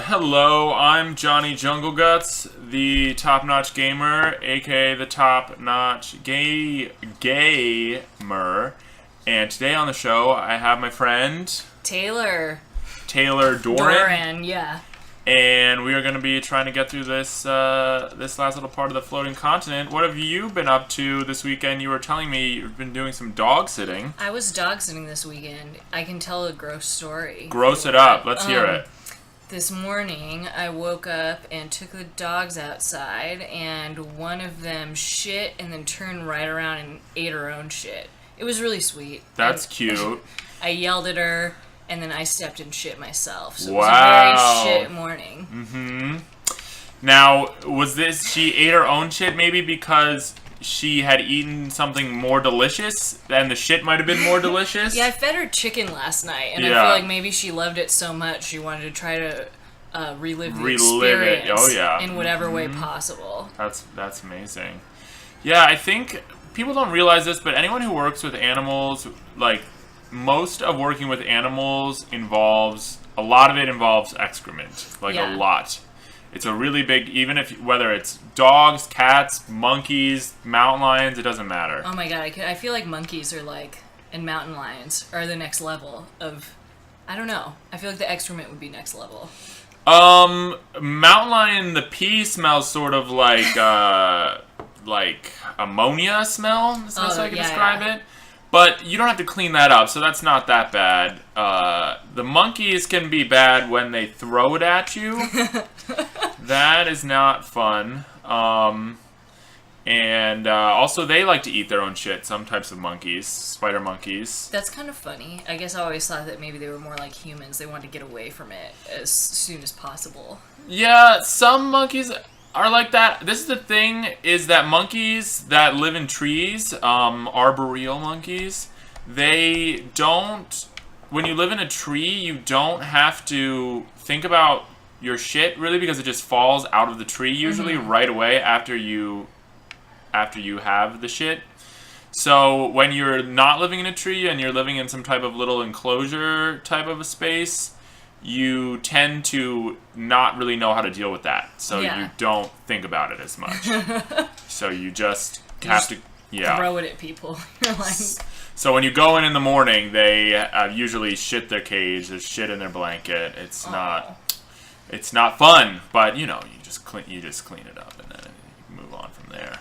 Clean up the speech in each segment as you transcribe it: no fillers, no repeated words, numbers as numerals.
Hello, I'm Johnny Jungle Guts, the top-notch gamer, aka the top-notch gamer. And today on the show, I have my friend Taylor Doran. Yeah. And we are going to be trying to get through this this last little part of the floating continent. What have you been up to this weekend? You were telling me you've been doing some dog sitting. I was dog sitting this weekend. I can tell a gross story. Gross it up. Let's hear it. This morning, I woke up and took the dogs outside, and one of them shit and then turned right around and ate her own shit. It was really sweet. That's cute. I yelled at her, and then I stepped and shit myself. So wow. It was a very shit morning. Mm-hmm. Now, was this, she ate her own shit maybe because she had eaten something more delicious and the shit might have been more delicious? Yeah, I fed her chicken last night, and I feel like maybe she loved it so much she wanted to try to relive the experience in whatever way possible. That's amazing. Yeah, I think people don't realize this, but anyone who works with animals, like, most of working with animals involves, a lot of it involves excrement. Like, a lot. It's a really big, even if, whether it's dogs, cats, monkeys, mountain lions, it doesn't matter. Oh my god, I feel like monkeys are like, and mountain lions are the next level of, I don't know. I feel like the excrement would be next level. Mountain lion, the pee smells sort of like ammonia smell. That's the best way I can describe it. But you don't have to clean that up, so that's not that bad. The monkeys can be bad when they throw it at you. That is not fun. And also, they like to eat their own shit, some types of monkeys, spider monkeys. That's kind of funny. I guess I always thought that maybe they were more like humans. They wanted to get away from it as soon as possible. Yeah, some monkeys are like that. This is the thing, is that monkeys that live in trees, arboreal monkeys, they don't, when you live in a tree, you don't have to think about your shit, really, because it just falls out of the tree, usually right away after you have the shit. So when you're not living in a tree and you're living in some type of little enclosure type of a space, you tend to not really know how to deal with that. So you don't think about it as much. So you just have to throw it at people. You're like... So when you go in the morning, they usually shit their cage, there's shit in their blanket. It's not fun, but you just clean it up and then you move on from there.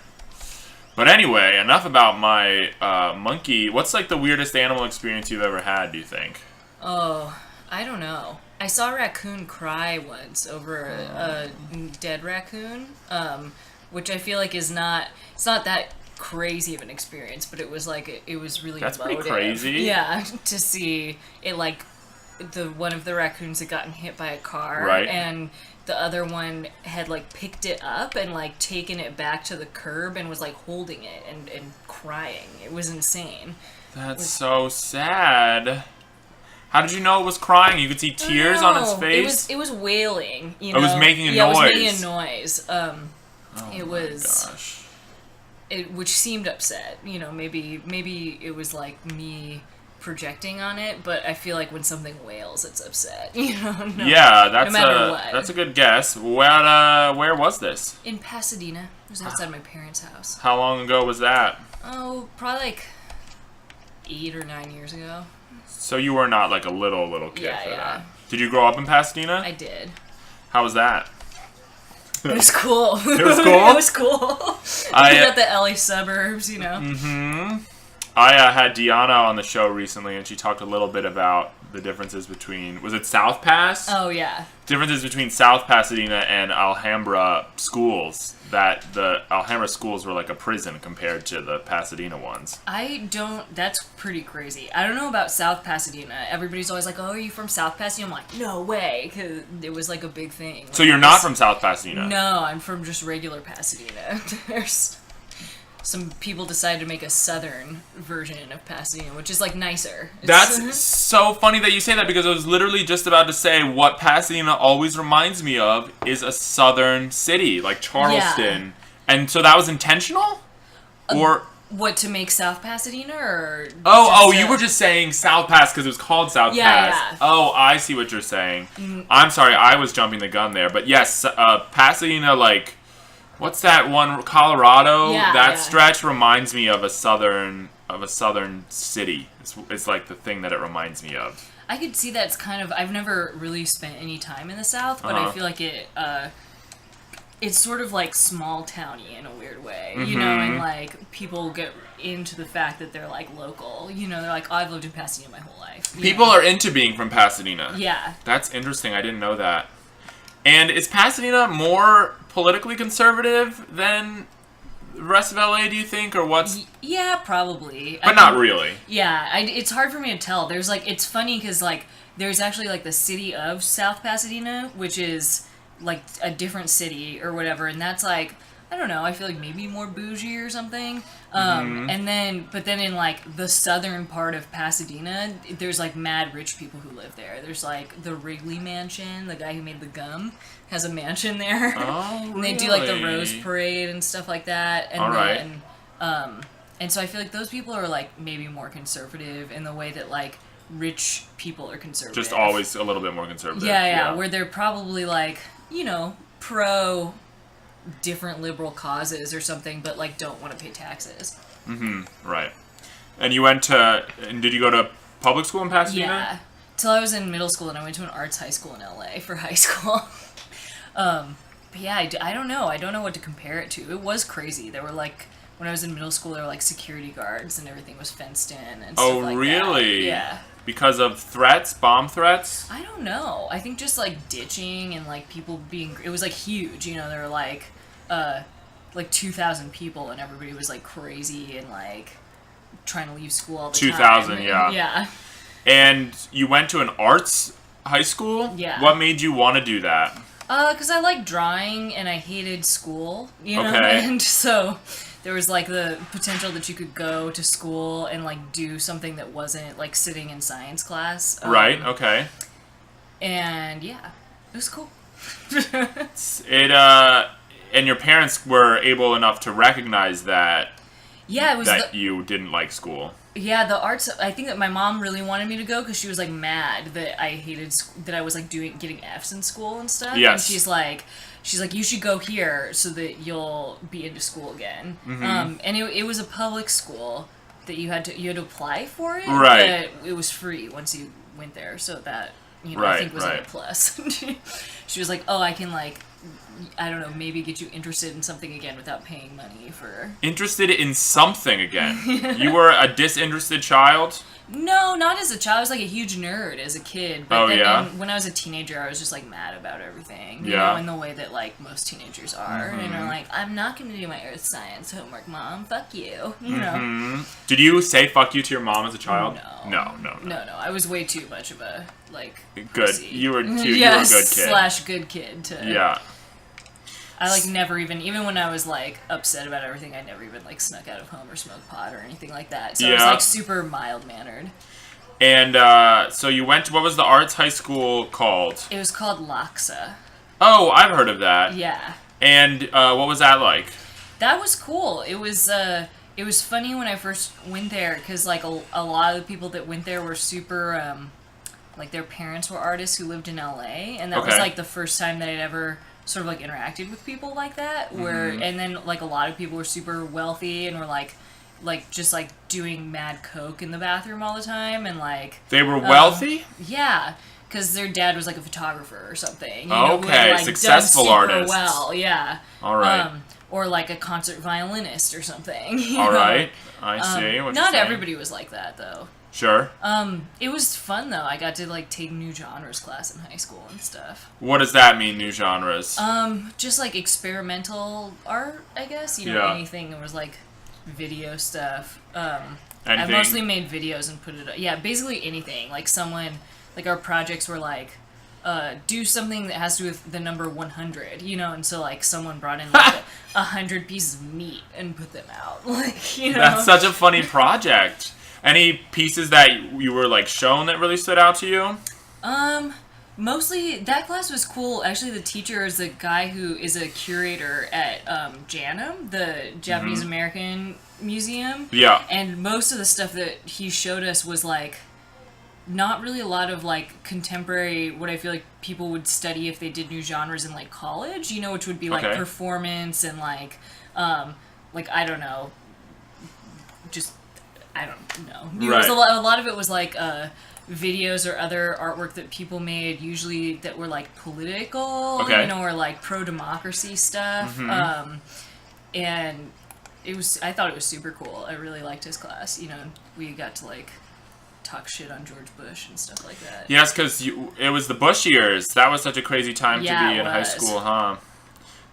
But anyway, enough about my monkey. What's like the weirdest animal experience you've ever had, do you think? Oh, I don't know. I saw a raccoon cry once over a dead raccoon, which I feel like it's not that crazy of an experience, but it was like, it was really That's emotive. pretty crazy. Yeah, to see it, like, one of the raccoons had gotten hit by a car, and the other one had like picked it up and like taken it back to the curb and was like holding it and crying. It was insane. That's so sad. How did you know it was crying? You could see tears on its face? It was wailing, It was making a noise. Yeah, it was making a noise. It was... Gosh. Which seemed upset. Maybe it was like me projecting on it, but I feel like when something wails, it's upset. Yeah, that's a good guess. Where was this? In Pasadena. It was outside my parents' house. How long ago was that? Oh, probably like 8 or 9 years ago. So you were not like a little kid for that. Did you grow up in Pasadena? I did. How was that? It was cool. It was cool? It was cool. I got the LA suburbs, Mm-hmm. I had Deanna on the show recently, and she talked a little bit about the differences between, was it South Pass? Oh, yeah. Differences between South Pasadena and Alhambra schools, that the Alhambra schools were like a prison compared to the Pasadena ones. That's pretty crazy. I don't know about South Pasadena. Everybody's always like, oh, are you from South Pasadena? I'm like, no way, because it was like a big thing. So you're not from South Pasadena? No, I'm from just regular Pasadena. Some people decided to make a southern version of Pasadena, which is like nicer. That's so funny that you say that, because I was literally just about to say what Pasadena always reminds me of is a southern city, like Charleston. Yeah. And so that was intentional? Or What, to make South Pasadena, or... You were just saying South Pass because it was called South Pass. Yeah. Oh, I see what you're saying. I'm sorry, I was jumping the gun there. But yes, Pasadena, like, what's that one? Colorado? Yeah, that stretch reminds me of a southern city. It's like the thing that it reminds me of. I could see that's kind of... I've never really spent any time in the South, but I feel like it's sort of like small towny in a weird way, you know, and like people get into the fact that they're like local, you know, they're like, oh, I've lived in Pasadena my whole life. People are into being from Pasadena. Yeah. That's interesting. I didn't know that. And is Pasadena more politically conservative than the rest of LA, do you think, or what's... Yeah, probably. But not really. Yeah, it's hard for me to tell. There's like, it's funny because like, there's actually like the city of South Pasadena, which is like a different city or whatever, and that's like, I don't know, I feel like maybe more bougie or something. And then in like the southern part of Pasadena, there's like mad rich people who live there. There's like the Wrigley Mansion, the guy who made the gum has a mansion there. Oh, really? And they do like the Rose Parade and stuff like that. And and so I feel like those people are like maybe more conservative in the way that like rich people are conservative. Just always a little bit more conservative. Yeah, where they're probably like, you know, pro different liberal causes or something, but like don't want to pay taxes. Right. And did you go to public school in Pasadena? Yeah, till I was in middle school, and I went to an arts high school in LA for high school. But yeah, I don't know. I don't know what to compare it to. It was crazy. There were like, when I was in middle school, there were like security guards and everything was fenced in and stuff like that. Oh, really? Yeah. Because of threats? Bomb threats? I don't know. I think just like ditching and like people being... It was like huge, you know, there were like 2,000 people and everybody was like crazy and like trying to leave school all the 2,000, time. yeah. Yeah. And you went to an arts high school? Yeah. What made you want to do that? Because I liked drawing and I hated school, you know? And so... There was, like, the potential that you could go to school and, like, do something that wasn't, like, sitting in science class. Right, okay. And, yeah, it was cool. And your parents were able enough to recognize that... Yeah, it was you didn't like school. Yeah, the arts... I think that my mom really wanted me to go because she was, like, mad that I hated... that I was, like, getting Fs in school and stuff. Yes. And she's like, you should go here so that you'll be into school again. And it was a public school that you had to apply for it. Right. But it was free once you went there, so that, you know, right, I think was like a plus. She was like, oh, I can, like, I don't know, maybe get you interested in something again without paying money for... Interested in something again? You were a disinterested child? No, not as a child. I was like a huge nerd as a kid. But when I was a teenager, I was just like mad about everything. You know, in the way that like most teenagers are. And are like, I'm not going to do my earth science homework, Mom. Fuck you. You know? Did you say fuck you to your mom as a child? No. No. I was way too much of a, like, good. Pussy. You were a good kid. /good kid to... Yeah. I, like, never even when I was, like, upset about everything, I never even, like, snuck out of home or smoked pot or anything like that. So I was, like, super mild-mannered. And, so you went to, what was the arts high school called? It was called Laksa. Oh, I've heard of that. Yeah. And, what was that like? That was cool. It was funny when I first went there, because, like, a lot of the people that went there were super, like, their parents were artists who lived in LA, and that was, like, the first time that I'd ever... sort of like interacted with people like that and then like a lot of people were super wealthy and were like just like doing mad coke in the bathroom all the time and like they were wealthy? Yeah, because their dad was like a photographer or something. Okay, like, successful artist. Well, yeah. All right. Or like a concert violinist or something. All right, I see. What not everybody was like that though. Sure. It was fun though. I got to like take new genres class in high school and stuff. What does that mean, new genres? Just like experimental art, I guess. You know, anything that was like video stuff. I mostly made videos and put it up. Yeah, basically anything. Like our projects were like, do something that has to do with the number 100, you know, and so like someone brought in like 100 pieces of meat and put them out. Like, you know. That's such a funny project. Any pieces that you were, like, shown that really stood out to you? Mostly, that class was cool. Actually, the teacher is a guy who is a curator at JANM, the Japanese American Museum. Yeah. And most of the stuff that he showed us was like not really a lot of like contemporary, what I feel like people would study if they did new genres in like college, you know, which would be like performance and like I don't know, just I don't know. It was a lot of it was like videos or other artwork that people made, usually that were like political, you know, or like pro-democracy stuff. And I thought it was super cool. I really liked his class. You know, we got to like talk shit on George Bush and stuff like that. Yes, because it was the Bush years. That was such a crazy time to be in high school, huh?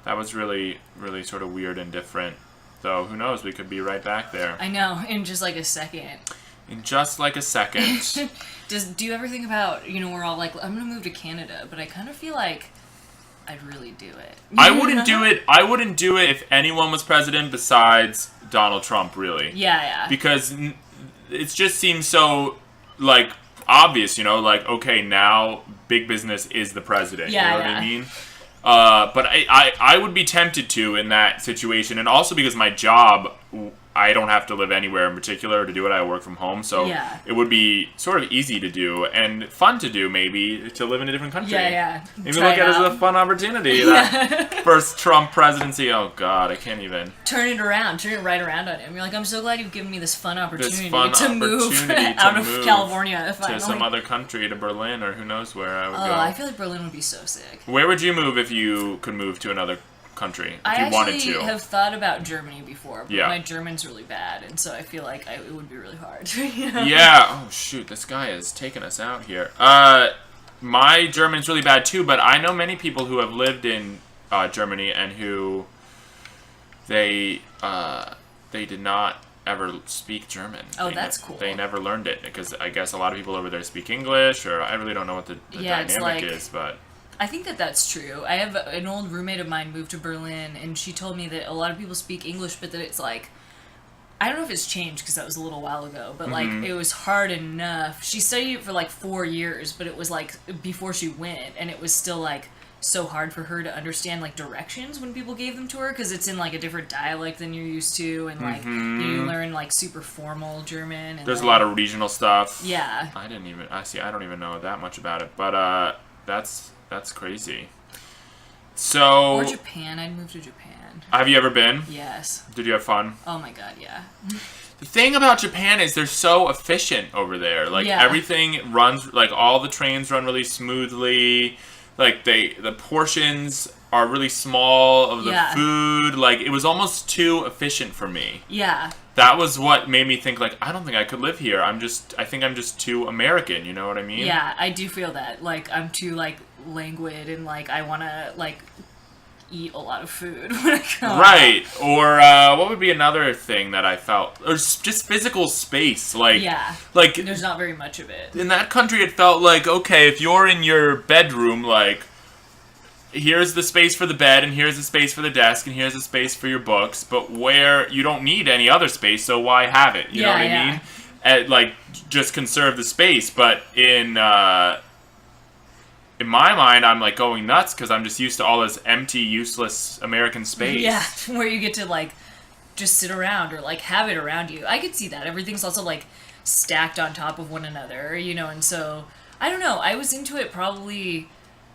That was really, really sort of weird and different. Though, who knows? We could be right back there. I know, in just like a second. In just like a second. Do you ever think about, you know, we're all like, I'm going to move to Canada, but I kind of feel like I'd really do it. I wouldn't do it. I wouldn't do it if anyone was president besides Donald Trump, really. Yeah. Because it just seems so, like, obvious, you know? Like, okay, now big business is the president. Yeah, you know what I mean? But I would be tempted to in that situation. And also because my job, I don't have to live anywhere in particular to do it. I work from home, so it would be sort of easy to do and fun to do, maybe, to live in a different country. Yeah. Maybe look at it as a fun opportunity. That first Trump presidency, oh God, I can't even. Turn it right around on him. You're like, I'm so glad you've given me this fun opportunity to move out of California. To some other country, to Berlin, or who knows where I would go. I feel like Berlin would be so sick. Where would you move if you could move to another country, if you wanted to? I have thought about Germany before, but my German's really bad, and so I feel like it would be really hard. You know? Yeah. Oh shoot, this guy is taking us out here. My German's really bad too, but I know many people who have lived in Germany and who they did not ever speak German. Oh, that's cool. They never learned it because I guess a lot of people over there speak English, or I really don't know what the dynamic is, but. I think that's true. I have an old roommate of mine moved to Berlin, and she told me that a lot of people speak English, but that it's like, I don't know if it's changed because that was a little while ago, but like it was hard enough. She studied it for like 4 years, but it was like before she went, and it was still like so hard for her to understand like directions when people gave them to her because it's in like a different dialect than you're used to, and like you learn like super formal German. And there's a lot of regional stuff. Yeah. I don't even know that much about it, but that's crazy. So. Or Japan. I'd move to Japan. Have you ever been? Yes. Did you have fun? Oh my god, yeah. The thing about Japan is they're so efficient over there. Like everything runs, like all the trains run really smoothly. Like the portions are really small of the food. Like it was almost too efficient for me. Yeah. That was what made me think like I don't think I could live here. I think I'm just too American, you know what I mean? Yeah, I do feel that. Like I'm too like languid and like I want to like eat a lot of food when I come. Right. Or what would be another thing that I felt? Or just physical space. Like like there's not very much of it. In that country it felt like, okay, if you're in your bedroom, like here's the space for the bed, and here's the space for the desk, and here's the space for your books, but where you don't need any other space, so why have it? You know what I mean? And, like, just conserve the space. But in my mind, I'm, like, going nuts because I'm just used to all this empty, useless American space. Yeah, where you get to, like, just sit around or, like, have it around you. I could see that. Everything's also, like, stacked on top of one another, you know, and so, I don't know. I was into it probably...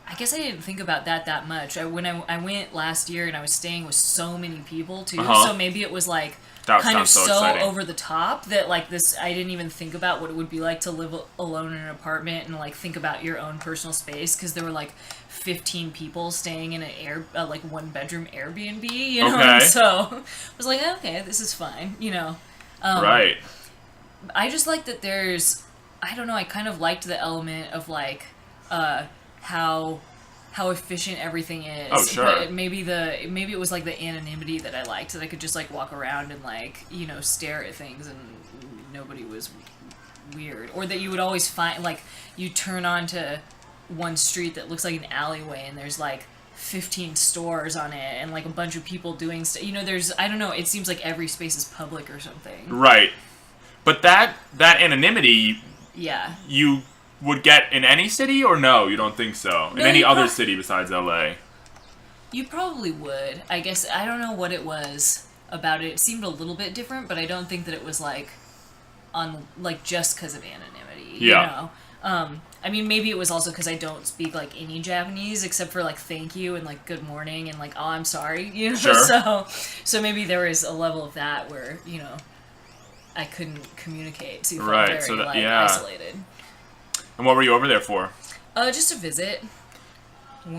I guess I didn't think about that much. When I went last year and I was staying with so many people too, so maybe it was like kind of so over the top that like this I didn't even think about what it would be like to live alone in an apartment and like think about your own personal space because there were like 15 people staying in an like 1-bedroom Airbnb, you know. And so I was like, okay, this is fine, you know. Right. I just like that there's I don't know. I kind of liked the element of like. How efficient everything is. Oh, sure. But maybe it was like the anonymity that I liked, that I could just like walk around and like, you know, stare at things and nobody was weird. Or that you would always find like you turn onto one street that looks like an alleyway and there's like 15 stores on it and like a bunch of people doing stuff. You know, there's I don't know, it seems like every space is public or something. Right. But that anonymity, would get in any city, or no? You don't think so? In any other city besides LA? You probably would. I guess I don't know what it was about it. It seemed a little bit different, but I don't think that it was like just because of anonymity. Yeah. You know? I mean, maybe it was also because I don't speak like any Japanese except for like thank you and like good morning and like oh I'm sorry. You know. Sure. So maybe there was a level of that where I couldn't communicate, so you felt very isolated. And what were you over there for? Just a visit. I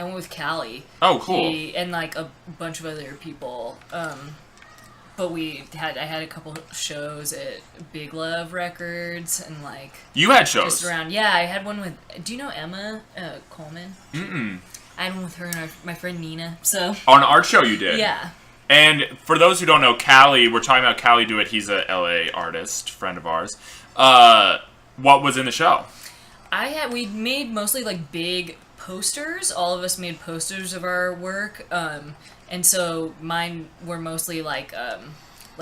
went with Callie. Oh, cool. And like a bunch of other people. But I had a couple shows at Big Love Records and like. You had shows. Just around. Yeah, I had one with. Do you know Emma Coleman? Mm-mm. I had one with her and my friend Nina. So. On an art show you did. Yeah. And for those who don't know, Callie, we're talking about Callie Dewitt. He's a LA artist, friend of ours. What was in the show? We made mostly like big posters. All of us made posters of our work. And so mine were mostly like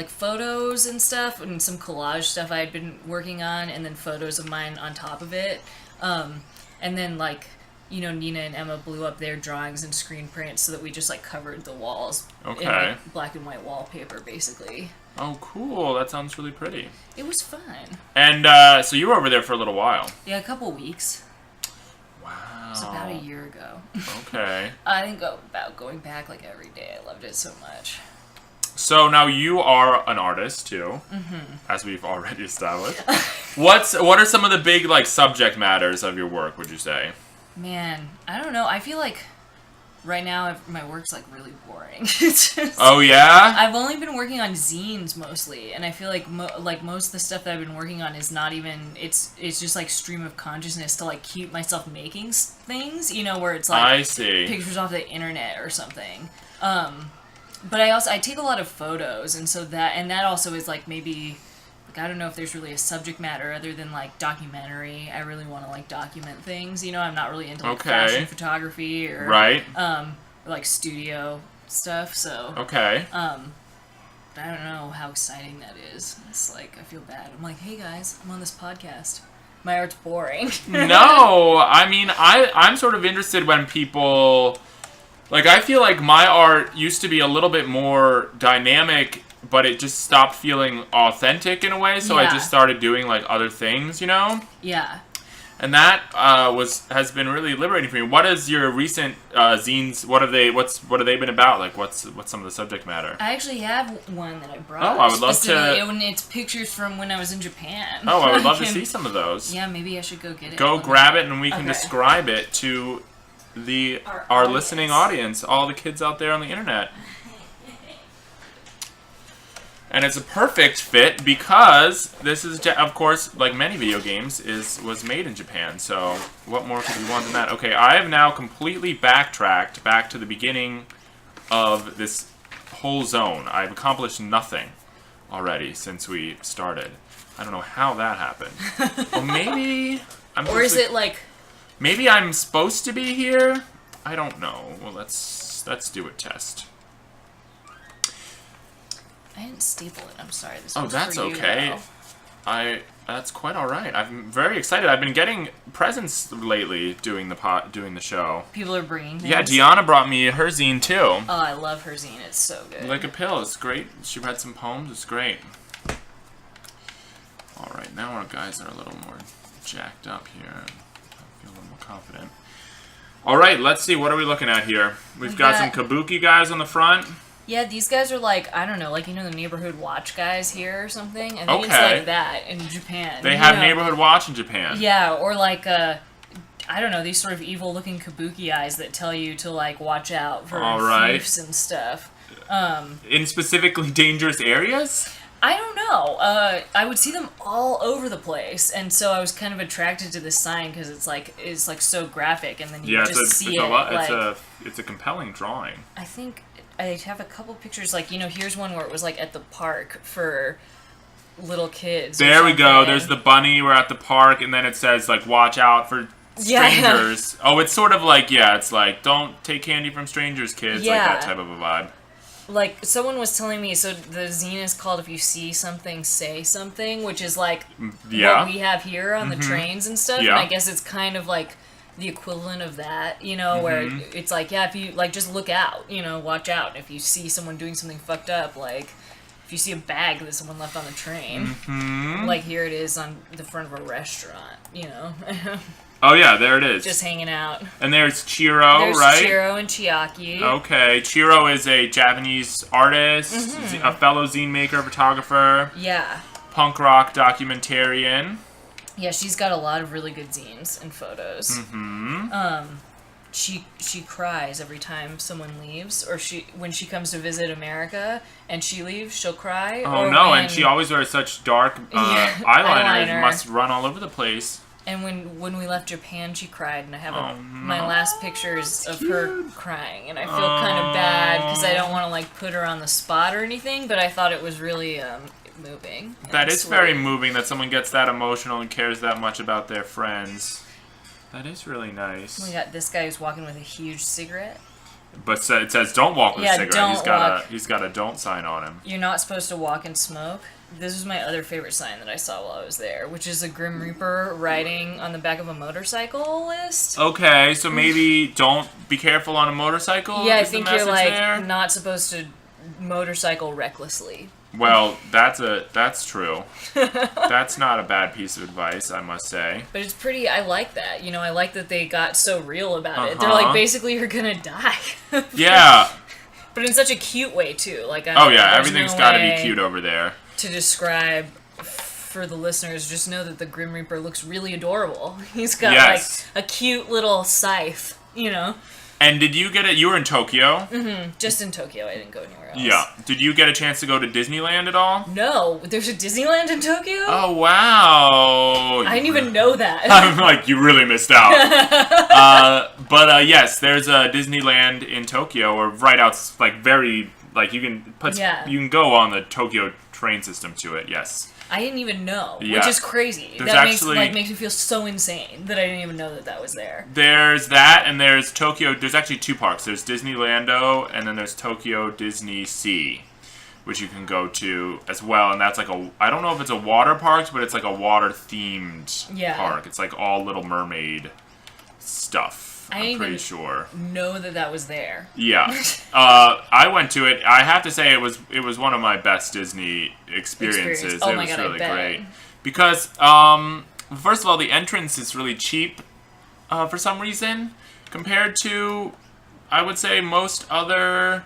photos and stuff and some collage stuff I had been working on, and then photos of mine on top of it. And then like, Nina and Emma blew up their drawings and screen prints so that we just like covered the walls in like, black and white wallpaper basically. Oh, cool. That sounds really pretty. It was fun. And so you were over there for a little while. Yeah, a couple weeks. Wow. It was about a year ago. Okay. I think about going back like every day. I loved it so much. So now you are an artist too, as we've already established. What are some of the big like subject matters of your work, would you say? Man, I don't know. I feel like right now my work's like really boring. Oh yeah? I've only been working on zines mostly, and I feel like most of the stuff that I've been working on is not even. It's just like stream of consciousness to like keep myself making things. Where it's like I see. Pictures off the internet or something. But I take a lot of photos, and so that also is like maybe. I don't know if there's really a subject matter other than like documentary. I really want to like document things. I'm not really into like fashion photography or like studio stuff. So okay. I don't know how exciting that is. It's like I feel bad. I'm like, hey guys, I'm on this podcast. My art's boring. No, I mean I'm sort of interested when people like I feel like my art used to be a little bit more dynamic. But it just stopped feeling authentic in a way, so I just started doing like other things, Yeah. And that has been really liberating for me. What is your recent zines? What have they been about? Like, what's some of the subject matter? I actually have one that I brought. Oh, I would love to. It's pictures from when I was in Japan. Oh, I would love to see some of those. Yeah, maybe I should go get it. Go grab it, and we can describe it to our listening audience, all the kids out there on the internet. And it's a perfect fit because this is, of course, like many video games, was made in Japan. So what more could you want than that? Okay, I have now completely backtracked back to the beginning of this whole zone. I've accomplished nothing already since we started. I don't know how that happened. Well, maybe I'm. Or is it like? Maybe I'm supposed to be here. I don't know. Well, let's do a test. I didn't staple it. I'm sorry. That's for you, okay. though. That's quite all right. I'm very excited. I've been getting presents lately doing the show. People are bringing things. Yeah, Deanna brought me her zine too. Oh, I love her zine. It's so good. Like a Pill. It's great. She read some poems. It's great. All right, now our guys are a little more jacked up here. I feel a little more confident. All right, let's see. What are we looking at here? We've got some kabuki guys on the front. Yeah, these guys are like, I don't know, like, the Neighborhood Watch guys here or something. I think it's like that in Japan. They have Neighborhood Watch in Japan. Yeah, or like, I don't know, these sort of evil-looking kabuki eyes that tell you to, like, watch out for thieves and stuff. In specifically dangerous areas? I don't know. I would see them all over the place, and so I was kind of attracted to this sign because it's like so graphic, and then you just see it. It's a compelling drawing. I think I have a couple pictures, like, here's one where it was like at the park for little kids. There we go. There's the bunny. We're at the park, and then it says like, "Watch out for strangers." Yeah. Oh, it's sort of like it's like, "Don't take candy from strangers, kids." Yeah. Like that type of a vibe. like, someone was telling me, so the zine is called If You See Something, Say Something, which is, like, what we have here on the trains and stuff, and I guess it's kind of, like, the equivalent of that, you know, where it's like, yeah, if you, like, just look out, you know, watch out. If you see someone doing something fucked up, like, if you see a bag that someone left on the train, like, here it is on the front of a restaurant, you know. Oh, yeah, there it is. Just hanging out. And there's Chiro, right? There's Chiro and Chiaki. Okay, Chiro is a Japanese artist, a fellow zine maker, photographer. Yeah. Punk rock documentarian. Yeah, she's got a lot of really good zines and photos. She cries every time someone leaves, or when she comes to visit America and she leaves, she'll cry. Oh no! And she always wears such dark eyeliner. It must run all over the place. And when we left Japan, she cried, and I have my last pictures of her crying, and I feel kind of bad because I don't want to like put her on the spot or anything, but I thought it was really moving. That is very moving that someone gets that emotional and cares that much about their friends. That is really nice. We got this guy who's walking with a huge cigarette. But it says don't walk with a cigarette. Don't He's got a don't sign on him. You're not supposed to walk and smoke. This was my other favorite sign that I saw while I was there, which is a Grim Reaper riding on the back of a motorcycle list. Okay, so maybe don't be careful on a motorcycle? Yeah, I think you're like not supposed to motorcycle recklessly. Well, that's true. That's not a bad piece of advice, I must say. But it's pretty, I like that. You know, I like that they got so real about it. They're like, basically, you're gonna die. Yeah. But in such a cute way, too. Like, everything's gotta be cute over there. To describe for the listeners, just know that the Grim Reaper looks really adorable. He's got, like, a cute little scythe, you know? And did you get it? You were in Tokyo? Just in Tokyo. I didn't go anywhere else. Yeah. Did you get a chance to go to Disneyland at all? No. There's a Disneyland in Tokyo? Oh, wow. I didn't even know that. I'm like, you really missed out. But yes, there's a Disneyland in Tokyo, or right out, like, very, like, you can go on the Tokyo train system to it, yes. I didn't even know, which is crazy. Makes me feel so insane that I didn't even know that was there. There's that, and there's Tokyo. There's actually two parks. There's Disneylando, and then there's Tokyo Disney Sea, which you can go to as well. And that's like I don't know if it's a water park, but it's like a water-themed park. It's like all Little Mermaid stuff. I'm pretty sure. Know that was there. Yeah, I went to it. I have to say it was one of my best Disney experiences. Oh it my was God, really I bet. great because first of all, the entrance is really cheap for some reason compared to, I would say, most other.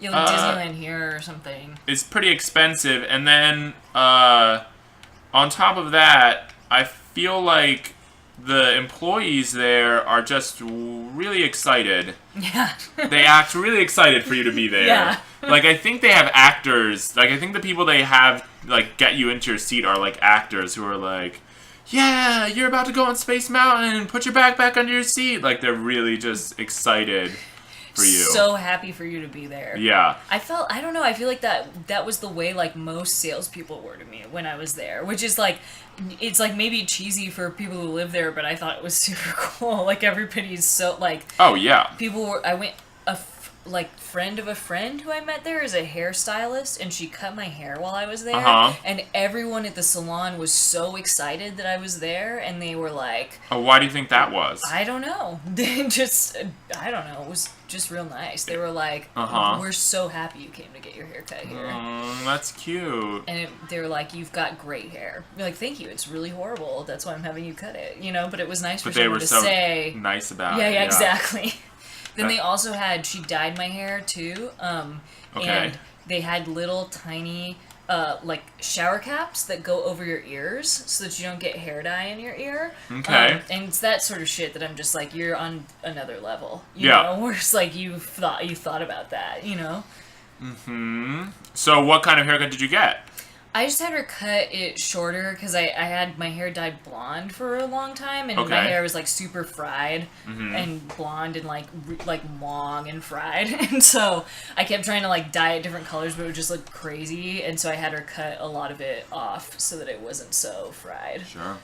Yeah, like Disneyland here or something. It's pretty expensive, and then on top of that, I feel like the employees there are just really excited. Yeah. They act really excited for you to be there. Yeah. Like, I think they have actors. Like, I think the people they have, like, get you into your seat are, like, actors who are like, yeah, you're about to go on Space Mountain. Put your backpack under your seat. Like, they're really just excited for you. So happy for you to be there. Yeah. I don't know, I feel like that was the way, like, most salespeople were to me when I was there, which is, like, it's, like, maybe cheesy for people who live there, but I thought it was super cool. Like, everybody's so, like... Oh, yeah. Friend of a friend who I met there is a hairstylist, and she cut my hair while I was there, and everyone at the salon was so excited that I was there, and they were like... Oh, why do you think that was? I don't know. They just... I don't know. It was just real nice. They were like, we're so happy you came to get your hair cut here. That's cute. And they were like, you've got great hair. You're like, thank you. It's really horrible. That's why I'm having you cut it. You know, but it was nice for someone to say... nice about it. Yeah, exactly. Then they also had, she dyed my hair too, and they had little tiny, like, shower caps that go over your ears so that you don't get hair dye in your ear. Okay. And it's that sort of shit that I'm just like, you're on another level. You know, where it's like, you thought about that, you know? So what kind of haircut did you get? I just had her cut it shorter because I had my hair dyed blonde for a long time, and my hair was like super fried and blonde and like long and fried, and so I kept trying to like dye it different colors, but it would just look crazy, and so I had her cut a lot of it off so that it wasn't so fried. Sure.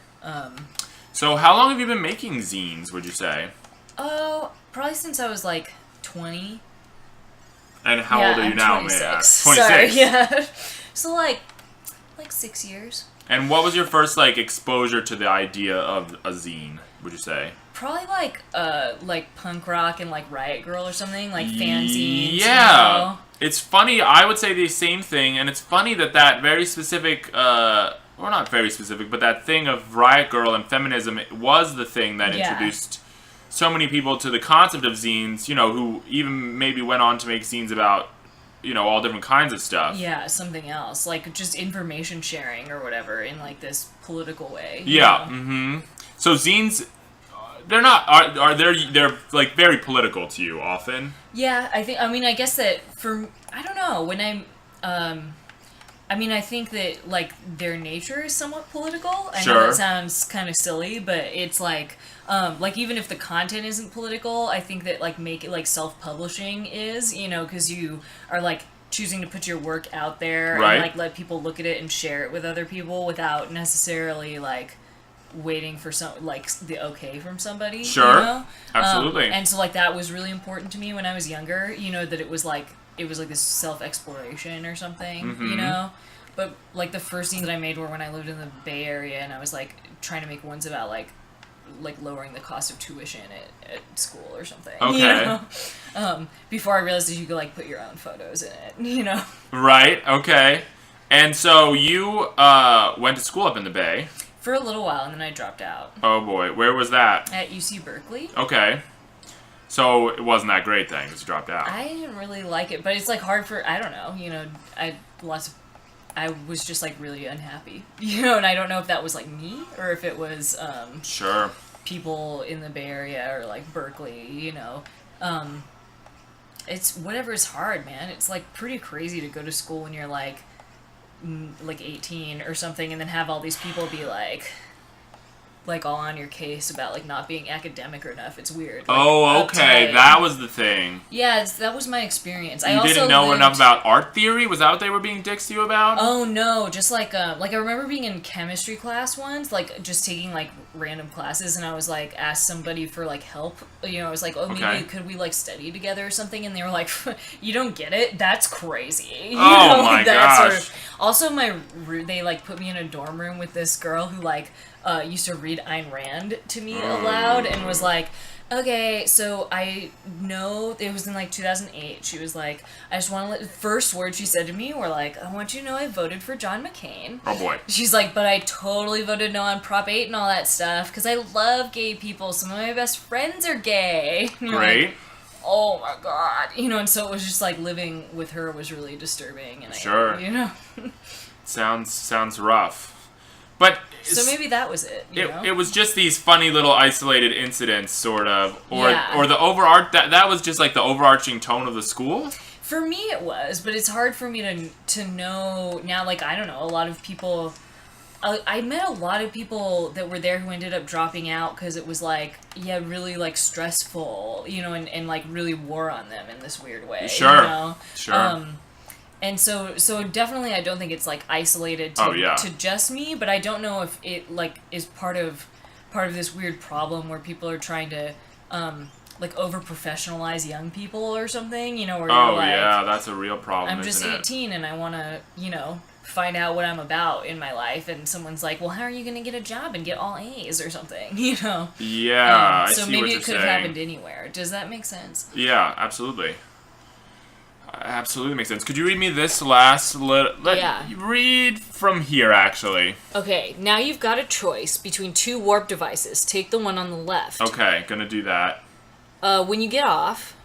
So how long have you been making zines, would you say? Oh, probably since I was like 20. And how old are you I'm now, 26. may I ask? 26. Sorry, yeah. So, like 6 years. And what was your first, like, exposure to the idea of a zine, would you say? Probably, like punk rock and, like, Riot Girl or something. Like, fanzines. Yeah. You know? It's funny, I would say the same thing, and it's funny that very specific, or not very specific, but that thing of Riot Girl and feminism was the thing that introduced so many people to the concept of zines, you know, who even maybe went on to make zines about, you know, all different kinds of stuff. Yeah, something else. Like, just information sharing or whatever in, like, this political way. Yeah, mm-hmm. So zines, they're not, they're, like, very political to you often. Yeah, I guess that I don't know, when I think that, like, their nature is somewhat political. I know that sounds kind of silly, but it's like even if the content isn't political, I think that, like, make it, like, self-publishing is, you know, because you are, like, choosing to put your work out there and, like, let people look at it and share it with other people without necessarily, like, waiting for the okay from somebody. Sure. You know? Absolutely. And so, like, that was really important to me when I was younger, you know, that it was like this self-exploration or something, you know? But, like, the first things that I made were when I lived in the Bay Area, and I was, like, trying to make ones about, like lowering the cost of tuition at school or something. Okay. You know? Before I realized that you could, like, put your own photos in it, you know? Right, okay. And so you went to school up in the Bay. For a little while, and then I dropped out. Oh boy, where was that? At UC Berkeley. Okay. So it wasn't that great then, because you dropped out. I didn't really like it, but it's, like, hard for, I don't know, you know, I was just, like, really unhappy, you know, and I don't know if that was, like, me, or if it was, sure, people in the Bay Area, or, like, Berkeley, you know, it's, whatever is hard, man. It's, like, pretty crazy to go to school when you're, like 18 or something, and then have all these people be, like all on your case about, like, not being academic enough. It's weird. Like, oh, okay, that was the thing. Yeah, that was my experience. You didn't know enough about art theory? Was that what they were being dicks to you about? Oh, no, just, like I remember being in chemistry class once, like, just taking, like, random classes, and I was, like, asked somebody for, like, help. You know, I was like, oh, maybe could we, like, study together or something? And they were like, you don't get it? That's crazy. You know, my gosh. Also, they, like, put me in a dorm room with this girl who, like, used to read Ayn Rand to me aloud and was like, okay, so I know it was in, like, 2008. She was like, I just want to the first words she said to me were like, I want you to know I voted for John McCain. Oh boy. She's like, but I totally voted no on Prop 8 and all that stuff because I love gay people. Some of my best friends are gay. Great. Like, oh my god. You know, and so it was just like living with her was really disturbing. And sure. You know. Sounds rough. But so maybe that was it. You know? It was just these funny little isolated incidents, sort of, or the that was just like the overarching tone of the school. For me, it was, but it's hard for me to know now. Like, I don't know, a lot of people. I met a lot of people that were there who ended up dropping out because it was like, really, like, stressful, you know, and like really wore on them in this weird way. Sure. You know? Sure. And so definitely I don't think it's, like, isolated to just me, but I don't know if it, like, is part of this weird problem where people are trying to, like, over-professionalize young people or something, you know, where you're like, yeah, that's a real problem, I'm just 18 and I want to, you know, find out what I'm about in my life, and someone's like, well, how are you going to get a job and get all A's or something, you know? Yeah, I so see maybe what you're it could have saying. happened anywhere. Does that make sense? Yeah, absolutely. Absolutely makes sense. Could you read me this last read from here, actually. Okay, now you've got a choice between two warp devices. Take the one on the left. Okay, gonna do that. When you get off,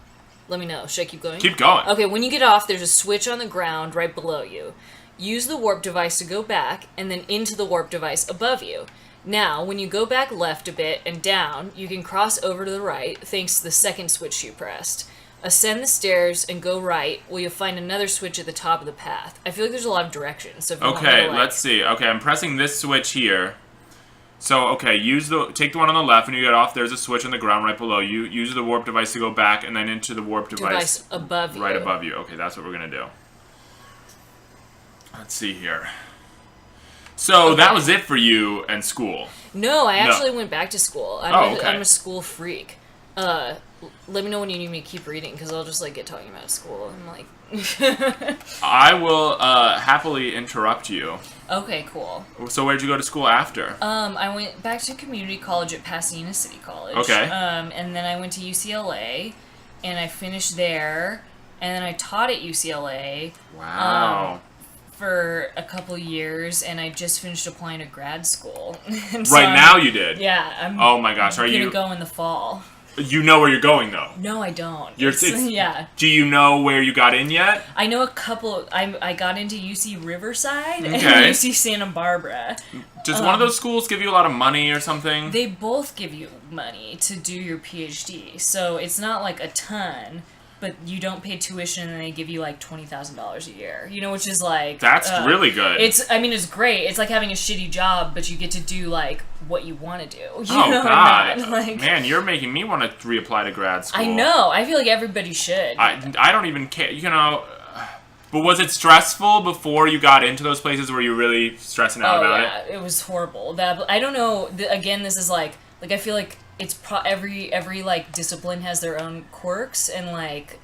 let me know. Should I keep going? Keep going. Okay, when you get off, there's a switch on the ground right below you. Use the warp device to go back, and then into the warp device above you. Now, when you go back left a bit and down, you can cross over to the right, thanks to the second switch you pressed. Ascend the stairs and go right, where you'll find another switch at the top of the path. I feel like there's a lot of directions. So if you want me to, like... let's see. Okay, I'm pressing this switch here. So, okay, take the one on the left. When you get off, there's a switch on the ground right below you. Use the warp device to go back, and then into the warp device above you. Right above you. Okay, that's what we're going to do. Let's see here. So, that was it for you and school? No, I actually went back to school. I'm a school freak. Let me know when you need me to keep reading, because I'll just, like, get talking about school. I'm like... I will happily interrupt you. Okay, cool. So where'd you go to school after? I went back to community college at Pasadena City College. Okay. And then I went to UCLA, and I finished there, and then I taught at UCLA. Wow. For a couple years, and I just finished applying to grad school. Right now you did? Yeah. I'm oh my gosh, are you... gonna go in the fall. You know where you're going, though? No, I don't. Yeah. Do you know where you got in yet? I know a couple... I got into UC Riverside and Okay. UC Santa Barbara. Does one of those schools give you a lot of money or something? They both give you money to do your PhD, so it's not like a ton, but you don't pay tuition and they give you like $20,000 a year. You know, which is like... That's really good. It's great. It's like having a shitty job, but you get to do like what you want to do. You know, God. like, man, you're making me want to reapply to grad school. I know. I feel like everybody should. I don't even care, you know... But was it stressful before you got into those places? Were you really stressing out about it? Yeah, it was horrible. I don't know. Again, this is like I feel like it's every like discipline has their own quirks, and like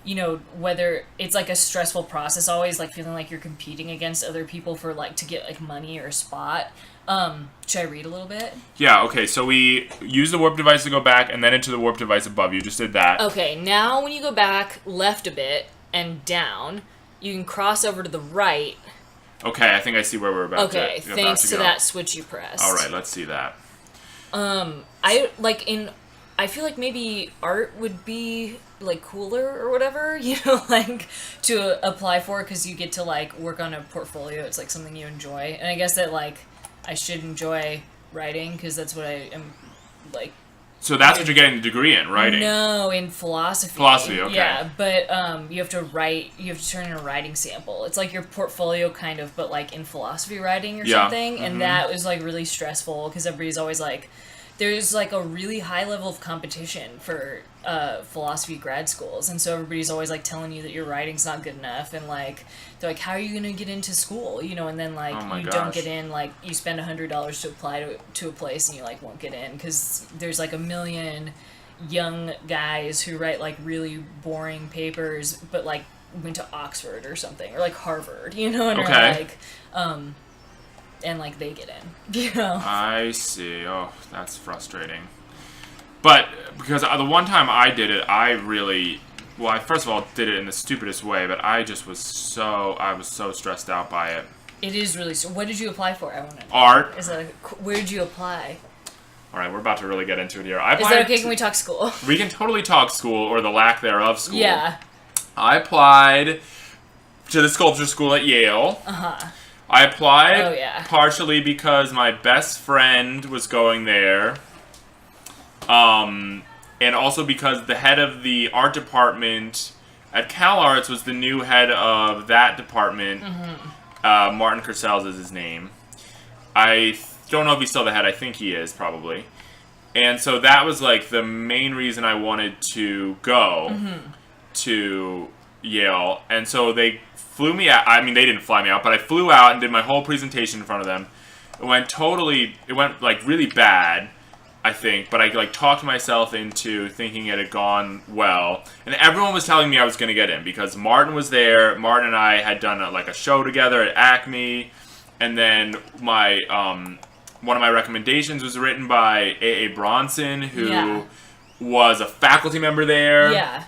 you know, whether it's like a stressful process, always like feeling like you're competing against other people for like to get like money or a spot. Should I read a little bit? Yeah, okay, so we use the warp device to go back and then into the warp device above you. Just did that. Okay, now when you go back left a bit and down, you can cross over to the right. Okay, I think I see where we're about to go. Okay, thanks to that switch you pressed. Alright, let's see that. I feel like maybe art would be like cooler or whatever, you know, like to apply for, because you get to like work on a portfolio. It's like something you enjoy, and I guess that like I should enjoy writing, because that's what I am like. So that's what you're getting the degree in, writing? No, in philosophy. Philosophy, okay. Yeah, but you have to write. You have to turn in a writing sample. It's like your portfolio, kind of, but like in philosophy writing or something. And that was like really stressful, because everybody's always like, there's like a really high level of competition for philosophy grad schools, and so everybody's always like telling you that your writing's not good enough, and like they're like, how are you gonna get into school, you know? And then like don't get in, like you spend $100 to apply to a place and you like won't get in because there's like a million young guys who write like really boring papers but like went to Oxford or something, or like Harvard, you know, and are like and like they get in, you know. I see. Oh, that's frustrating. But because the one time I did it, I first of all did it in the stupidest way, but I was so stressed out by it. It is really. What did you apply for? I want to know. Art. Where did you apply? All right, we're about to really get into it here. Is that okay? Can we talk school? We can totally talk school, or the lack thereof school. Yeah. I applied to the sculpture school at Yale. I applied partially because my best friend was going there. And also because the head of the art department at CalArts was the new head of that department. Martin Kersels is his name. I don't know if he's still the head. I think he is, probably. And so that was like the main reason I wanted to go to Yale. And so they flew me out. I mean, they didn't fly me out, but I flew out and did my whole presentation in front of them. It went like really bad, I think, but I like talked myself into thinking it had gone well. And everyone was telling me I was going to get in because Martin was there. Martin and I had done a show together at Acme. And then my one of my recommendations was written by A.A. Bronson, who was a faculty member there. Yeah.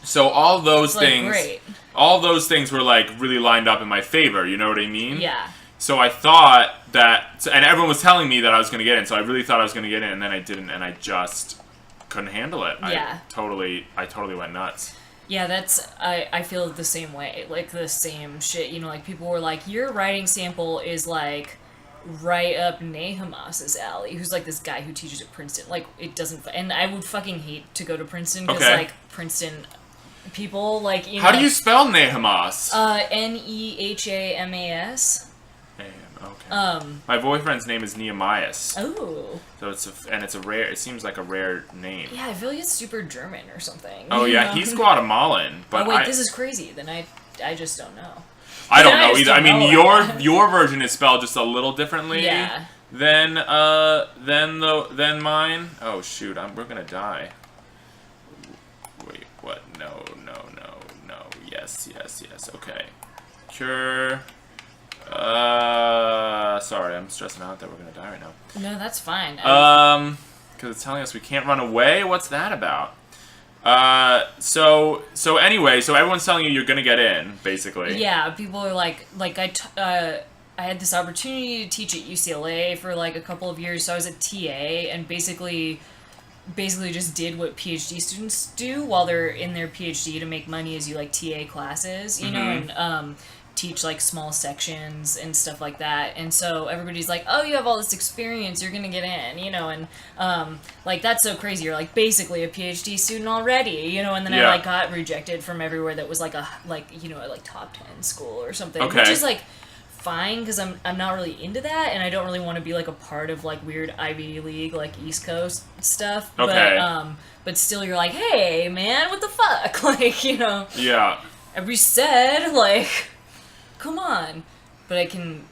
So all those things were like really lined up in my favor, you know what I mean? Yeah. So I thought that, and everyone was telling me that I was going to get in, so I really thought I was going to get in, and then I didn't, and I just couldn't handle it. Yeah. I totally went nuts. Yeah, I feel the same way, like the same shit, you know, like people were like, your writing sample is like right up Nehamas's alley, who's like this guy who teaches at Princeton. Like, it doesn't, and I would fucking hate to go to Princeton, because like Princeton people, like, you know. How do you spell Nehamas? Nehamas. Okay. My boyfriend's name is Nehemias. Oh. So it seems like a rare name. Yeah, I feel like it's super German or something. Oh yeah, he's Guatemalan. But this is crazy. Then I just don't know. I don't know either. I mean, your version is spelled just a little differently. Yeah. Then mine. Oh shoot, we're gonna die. Wait, what? No. Yes. Okay. Cure. Sorry, I'm stressing out that we're gonna die right now. No, that's fine. Because it's telling us we can't run away. What's that about? So anyway, so everyone's telling you you're gonna get in, basically. Yeah, people are like I had this opportunity to teach at UCLA for like a couple of years, so I was a TA and basically just did what PhD students do while they're in their PhD to make money as you like TA classes, you know, and teach like small sections and stuff like that. And so everybody's like, oh, you have all this experience, you're gonna get in, you know, and like that's so crazy, you're like basically a PhD student already, you know. And then I like got rejected from everywhere that was like a top 10 school or something, which is like fine because I'm not really into that, and I don't really want to be like a part of like weird Ivy League like East Coast stuff. But still, you're like, hey man, what the fuck, like, you know. Yeah. Every said like, come on, but I can.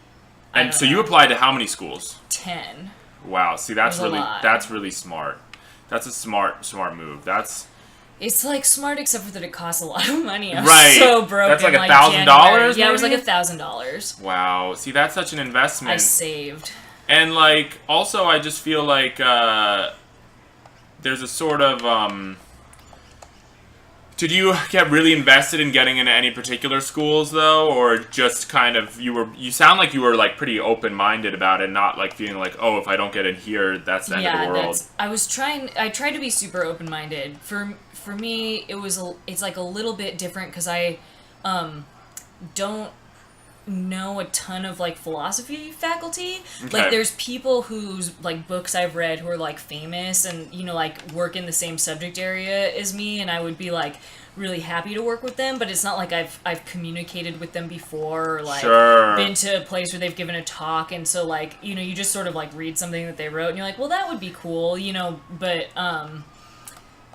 And so you applied to how many schools? 10. Wow. See, that's really smart. That's a smart move. It's like smart, except for that it costs a lot of money. I'm right. so broke. That's like $1,000. Yeah, it was like $1,000. Wow. See, that's such an investment. I saved. And like, also, I just feel like there's a sort of. Did you get really invested in getting into any particular schools though, or just kind of you sound like you were like pretty open-minded about it, not like feeling like, oh, if I don't get in here, that's the end of the world. I tried to be super open-minded. For me, it's like a little bit different because I don't know a ton of like philosophy faculty. Okay. Like there's people whose like books I've read who are like famous and, you know, like work in the same subject area as me, and I would be like really happy to work with them, but it's not like I've communicated with them before or like been to a place where they've given a talk. And so like, you know, you just sort of like read something that they wrote and you're like, well, that would be cool, you know. But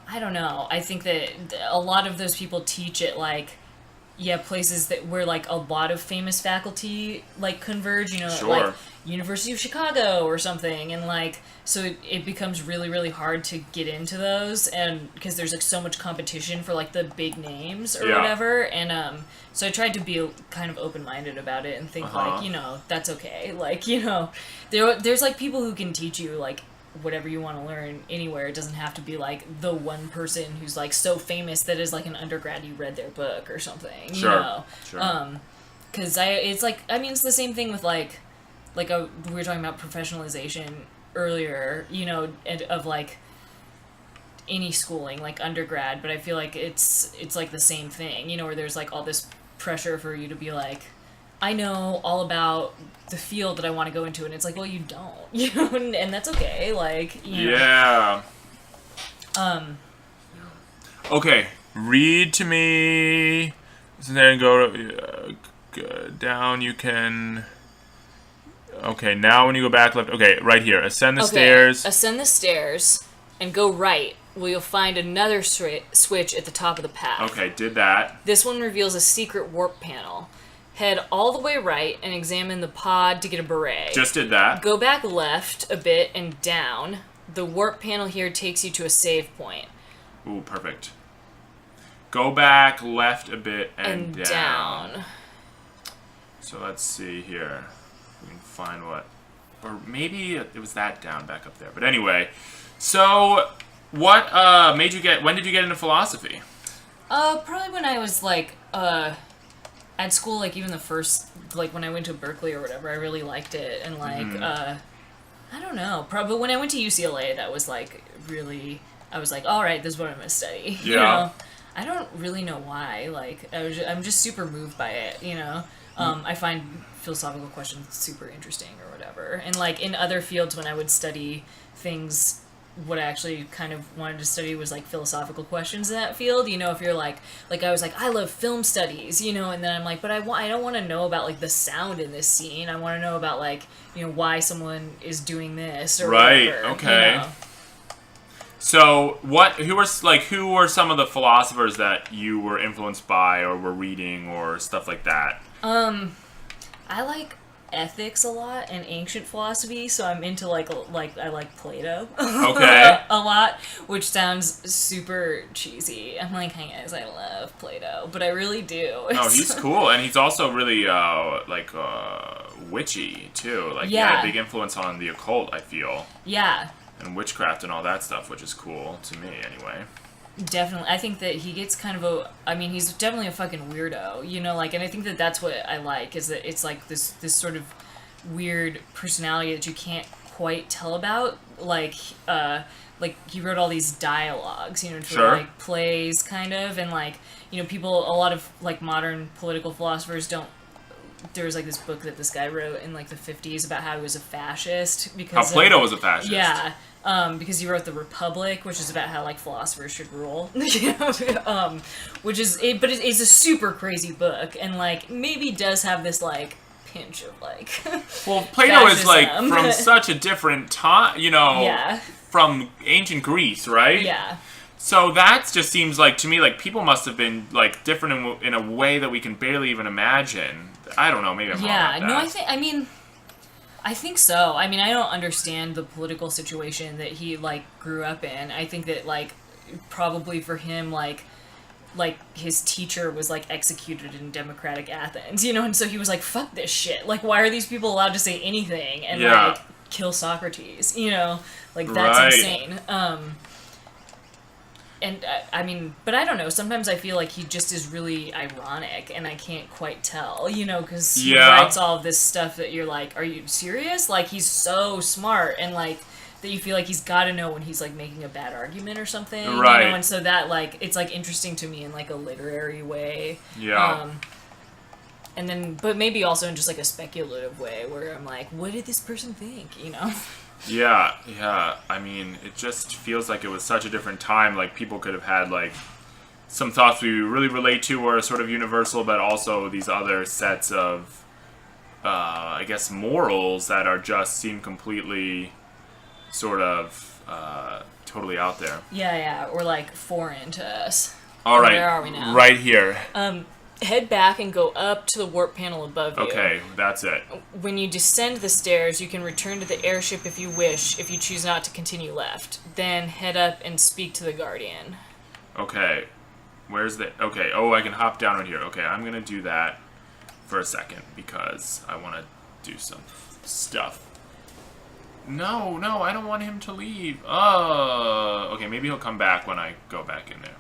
I don't know, I think that a lot of those people teach at like places that where like a lot of famous faculty like converge, you know, like University of Chicago or something, and like so it becomes really, really hard to get into those, and because there's like so much competition for like the big names or whatever. And so I tried to be kind of open-minded about it and think like, you know, that's okay, like, you know, there's like people who can teach you like whatever you want to learn anywhere. It doesn't have to be like the one person who's like so famous that as like an undergrad you read their book or something, you know. Because it's like, I mean, it's the same thing with like we were talking about professionalization earlier, you know, of like any schooling, like undergrad, but I feel like it's like the same thing, you know, where there's like all this pressure for you to be like, I know all about the field that I want to go into, and it's like, well, you don't, you know, and that's okay, like, you know. Okay, read to me. So then go down. You can. Okay, now when you go back left. Okay, right here. Ascend the stairs. Ascend the stairs and go right. Well, you'll find another switch at the top of the path. Okay, did that. This one reveals a secret warp panel. Head all the way right and examine the pod to get a beret. Just did that. Go back left a bit and down. The warp panel here takes you to a save point. Ooh, perfect. Go back left a bit and down. So let's see here. We can find what... Or maybe it was that down back up there. But anyway. So, what made you get... When did you get into philosophy? Probably when I was like... at school, like, even the first, like, when I went to Berkeley or whatever, I really liked it, and, like, I don't know, probably when I went to UCLA, that was, like, really, I was like, alright, this is what I'm gonna study, you know? I don't really know why, like, I'm just super moved by it, you know? I find philosophical questions super interesting or whatever, and, like, in other fields when I would study things, what I actually kind of wanted to study was like philosophical questions in that field, you know. If you're like I was like, I love film studies, you know, and then I'm like, but I don't want to know about like the sound in this scene. I want to know about like, you know, why someone is doing this or whatever, okay, you know? So who were some of the philosophers that you were influenced by or were reading or stuff like that? I like ethics a lot and ancient philosophy, so I'm into like I like Plato Okay. a lot, which sounds super cheesy. I'm like, hey guys, I love Plato, but I really do. No, he's cool, and he's also really witchy too. Like he had a big influence on the occult, I feel. Yeah. And witchcraft and all that stuff, which is cool to me anyway. Definitely. I think that he gets kind of he's definitely a fucking weirdo, you know, like, and I think that that's what I like, is that it's like this sort of weird personality that you can't quite tell about, like he wrote all these dialogues, you know, for like plays kind of, and like, you know, a lot of like modern political philosophers don't. There was like this book that this guy wrote in like the 50s about how he was a fascist because how Plato was a fascist. Yeah. Because he wrote The Republic, which is about how like philosophers should rule, which is it, but it's a super crazy book, and like maybe does have this like pinch of like. Well, Plato is like from such a different time, you know. Yeah. From ancient Greece, right? Yeah. So that just seems like to me like people must have been like different in a way that we can barely even imagine. I don't know. Maybe I'm wrong about that. No, I think so. I mean, I don't understand the political situation that he, like, grew up in. I think that, like, probably for him, like his teacher was, like, executed in democratic Athens, you know? And so he was like, fuck this shit. Like, why are these people allowed to say anything and, like, kill Socrates, you know? Like, that's insane. And, I mean, but I don't know. Sometimes I feel like he just is really ironic, and I can't quite tell, you know, because he writes all of this stuff that you're like, are you serious? Like, he's so smart, and, like, that you feel like he's got to know when he's, like, making a bad argument or something. Right. You know? And so that, like, it's, like, interesting to me in, like, a literary way. Yeah. And then, but maybe also in just, like, a speculative way, where I'm like, what did this person think, you know? Yeah. I mean, it just feels like it was such a different time. Like, people could have had, like, some thoughts we really relate to or are sort of universal, but also these other sets of, I guess, morals that are just seem completely sort of totally out there. Yeah, or, like, foreign to us. All right. Where are we now? Right here. Head back and go up to the warp panel above you. Okay, that's it. When you descend the stairs, you can return to the airship if you wish, if you choose not to continue left. Then head up and speak to the Guardian. Okay. Where's the... Okay, I can hop down right here. Okay, I'm going to do that for a second because I want to do some stuff. No, I don't want him to leave. Okay, maybe he'll come back when I go back in there.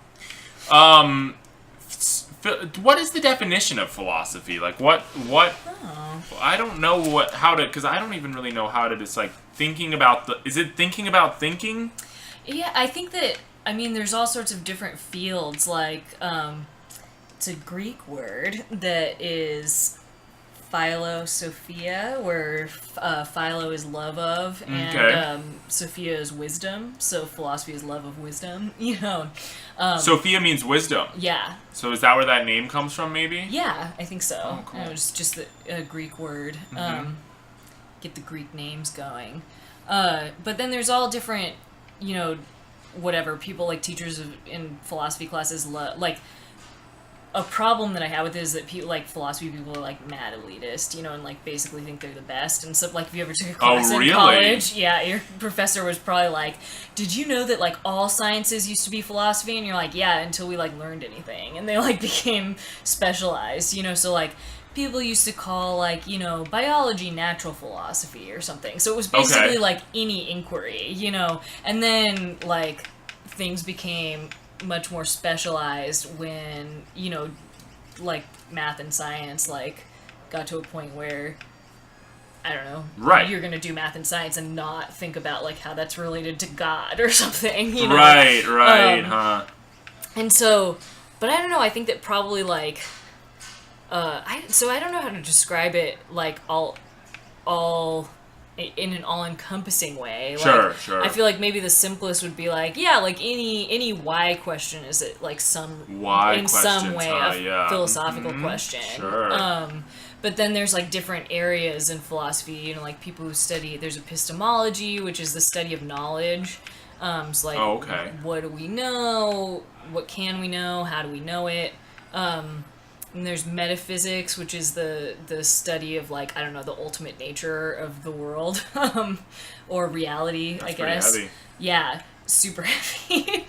What is the definition of philosophy? Like, what? Oh. I don't know how to, because I don't even really know how to just, like, thinking about is it thinking about thinking? Yeah, I think that, I mean, there's all sorts of different fields, like, it's a Greek word that is philosophia, where philo is love of, and sophia is wisdom, so philosophy is love of wisdom, you know. Sophia means wisdom. Yeah. So is that where that name comes from, maybe? Yeah, I think so. Oh, cool. It's just a Greek word. Get the Greek names going. But then there's all different, you know, whatever, people, like, teachers in philosophy classes, like, a problem that I have with it is that people, like, philosophy people are, like, mad elitist, you know, and, like, basically think they're the best. And so, like, if you ever took a class in college, yeah, your professor was probably like, did you know that, like, all sciences used to be philosophy? And you're like, yeah, until we, like, learned anything. And they, like, became specialized, you know, so, like, people used to call, like, you know, biology natural philosophy or something. So it was basically, like, any inquiry, you know, and then, like, things became much more specialized when, you know, like, math and science, like, got to a point where, I don't know, you're gonna do math and science and not think about, like, how that's related to God or something, you know? Right, And so, but I don't know, I think that probably, like, I don't know how to describe it, like, all in an all-encompassing way. Like, sure. I feel like maybe the simplest would be like, yeah, like any why question is it like some way a philosophical question. Sure. But then there's like different areas in philosophy, you know, like people who study, there's epistemology, which is the study of knowledge. So like, what do we know? What can we know? How do we know it? And there's metaphysics, which is the study of, like, I don't know, the ultimate nature of the world, or reality, That's I guess. pretty heavy. Yeah, super heavy.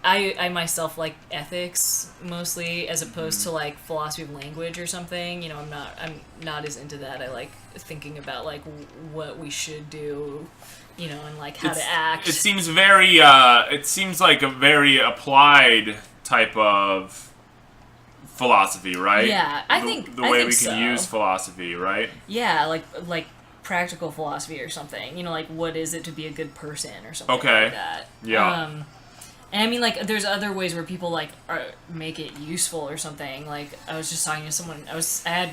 I myself like ethics mostly, as opposed to like philosophy of language or something. You know, I'm not as into that. I like thinking about like what we should do, you know, and like how to act. It seems very. It seems like a very applied type of philosophy, right? Yeah, I think the way we can so. use philosophy, right? Yeah, like practical philosophy or something. You know, like what is it to be a good person or something Okay. like that. Yeah. And I mean, like, there's other ways where people, like, make it useful or something. Like, I was just talking to someone, I had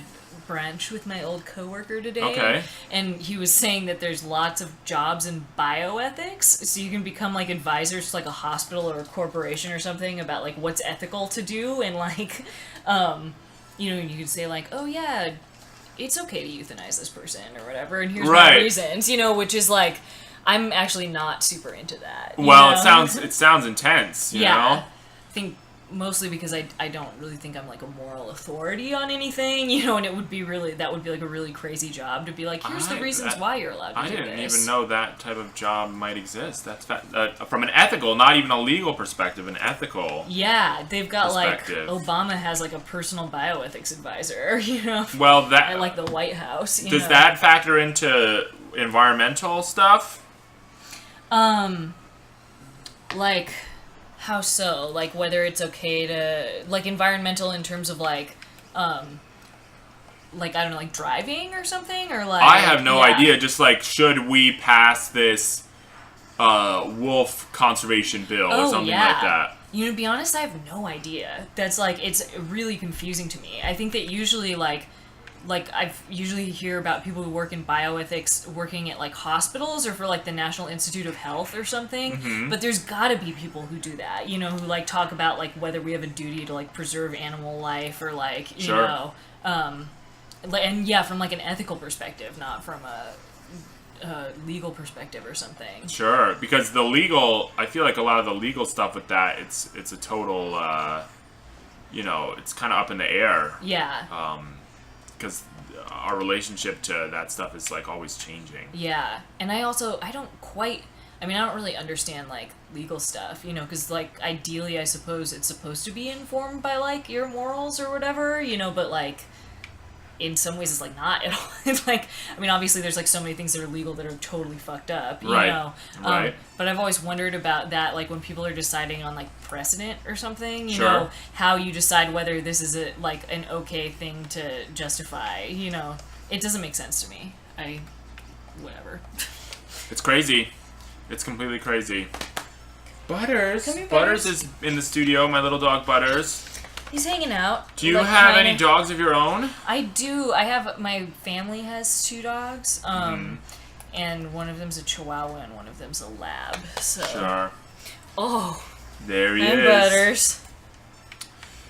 brunch with my old coworker today. Okay. And he was saying that there's lots of jobs in bioethics. So you can become, like, advisors to, like, a hospital or a corporation or something about, like, what's ethical to do. And, like, you know, you could say, like, oh, yeah, it's okay to euthanize this person or whatever. And here's my reasons, you know, which is, like... I'm actually not super into that. Well, know? it sounds intense, you know? I think mostly because I don't really think I'm like a moral authority on anything, you know, and that would be like a really crazy job to be like, here's the reasons why you're allowed to do this. I didn't even know that type of job might exist. That's from an ethical, not even a legal perspective, an ethical. Yeah, they've got like Obama has like a personal bioethics advisor, you know. Well, that I like the White House. Does that factor into environmental stuff? Like, how so? Like, whether it's okay to, like, environmental in terms of, like, I don't know, like, driving or something? Or, like... I have no idea. Just, like, should we pass this, wolf conservation bill or something like that? You know, to be honest, I have no idea. That's, like, it's really confusing to me. I think that usually, like I've usually hear about people who work in bioethics working at like hospitals or for like the National Institute of Health or something. But there's gotta be people who do that, you know, who like talk about like whether we have a duty to like preserve animal life or like, you know, and yeah, from like an ethical perspective, not from a legal perspective or something. Sure, because I feel like a lot of the legal stuff with that, it's a total, you know, it's kind of up in the air. Yeah. Because our relationship to that stuff is like always changing. Yeah, and I don't really understand like legal stuff, you know, because like ideally I suppose it's supposed to be informed by like your morals or whatever, you know, but like in some ways it's like not at all. It's like, I mean, obviously there's like so many things that are legal that are totally fucked up, you know. Right. But I've always wondered about that, like when people are deciding on like precedent or something, you know, how you decide whether this is like an okay thing to justify, you know. It doesn't make sense to me. Whatever. It's crazy. It's completely crazy. Butters. Come here, Butters is in the studio, my little dog Butters. He's hanging out. Do you have any dogs of your own? I do. My family has 2 dogs. And one of them's a Chihuahua and one of them's a Lab. So. Sure. Oh. There he and is. Butters.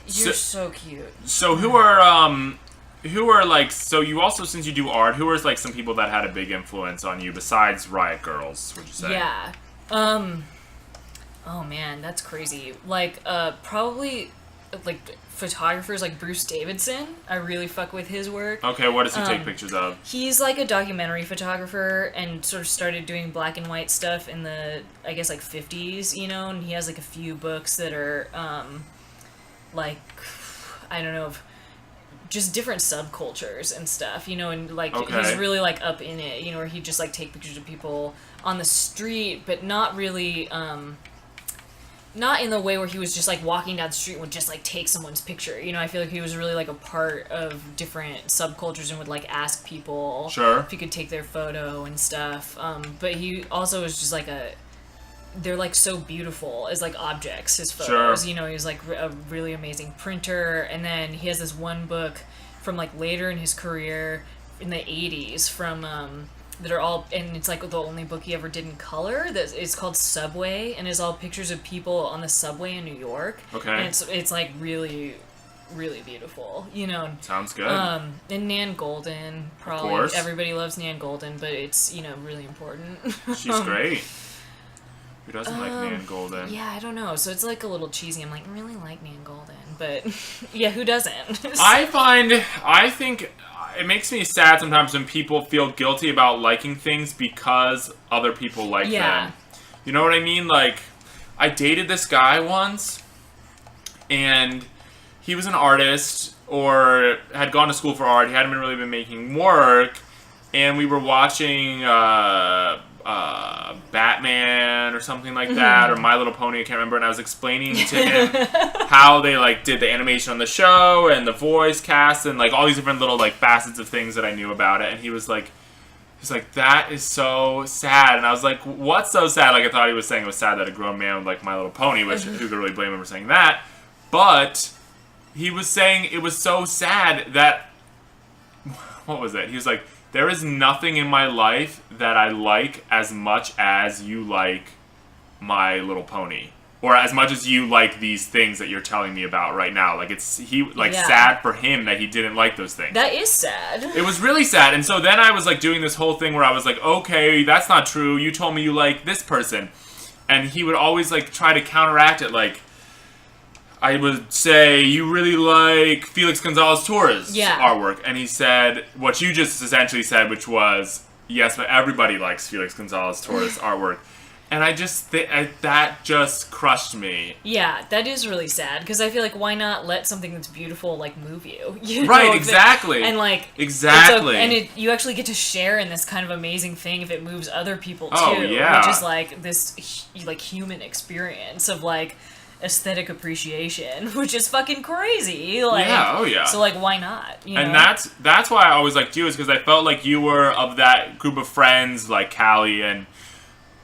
You're so cute. So who are like, so you also, since you do art, who are like some people that had a big influence on you besides Riot Girls, would you say? Yeah. Oh man, that's crazy. Like, probably like photographers like Bruce Davidson. I really fuck with his work. Okay, what does he take pictures of? He's like a documentary photographer and sort of started doing black and white stuff in the, I guess, like 50s, you know, and he has like a few books that are like, I don't know, just different subcultures and stuff, you know, and like he's really like up in it, you know, where he'd just like take pictures of people on the street, but not really not in the way where he was just like walking down the street and would just like take someone's picture, you know. I feel like he was really like a part of different subcultures and would like ask people if he could take their photo and stuff, but he also was just like they're like so beautiful as like objects, his photos, you know. He was like a really amazing printer. And then he has this one book from like later in his career in the 80s from that are all, and it's like the only book he ever did in color, that it's called Subway, and is all pictures of people on the subway in New York. And it's like really really beautiful, you know. Sounds good. And Nan Golden, probably everybody loves Nan Golden, but it's, you know, really important. She's great. Who doesn't like Nan Golden? Yeah, I don't know. So it's like a little cheesy. I'm like, I really like Nan Golden, but yeah, who doesn't? I think it makes me sad sometimes when people feel guilty about liking things because other people like them. You know what I mean? Like, I dated this guy once, and he was an artist or had gone to school for art. He hadn't really been making work, and we were watching Batman or something like that, or My Little Pony, I can't remember, and I was explaining to him how they like did the animation on the show and the voice cast and like all these different little like facets of things that I knew about it, and he's like, that is so sad. And I was like, what's so sad? Like, I thought he was saying it was sad that a grown man would like My Little Pony, which who could really blame him for saying that? But he was saying it was so sad that, what was it? He was like, there is nothing in my life that I like as much as you like My Little Pony. Or as much as you like these things that you're telling me about right now. Like, it's sad for him that he didn't like those things. That is sad. It was really sad. And so then I was like doing this whole thing where I was like, okay, that's not true. You told me you like this person. And he would always like try to counteract it. Like, I would say, you really like Felix Gonzalez-Torres' artwork. And he said what you just essentially said, which was, yes, but everybody likes Felix Gonzalez-Torres' artwork. And I just, that just crushed me. Yeah, that is really sad, because I feel like, why not let something that's beautiful, like, move you? Right, exactly. And, like... Exactly. You actually get to share in this kind of amazing thing if it moves other people, too. Oh, yeah. Which is, like, this, like, human experience of, like, aesthetic appreciation, which is fucking crazy. Like, yeah, oh yeah. So, like, why not? You know? And that's why I always liked you, is because I felt like you were of that group of friends, like Callie and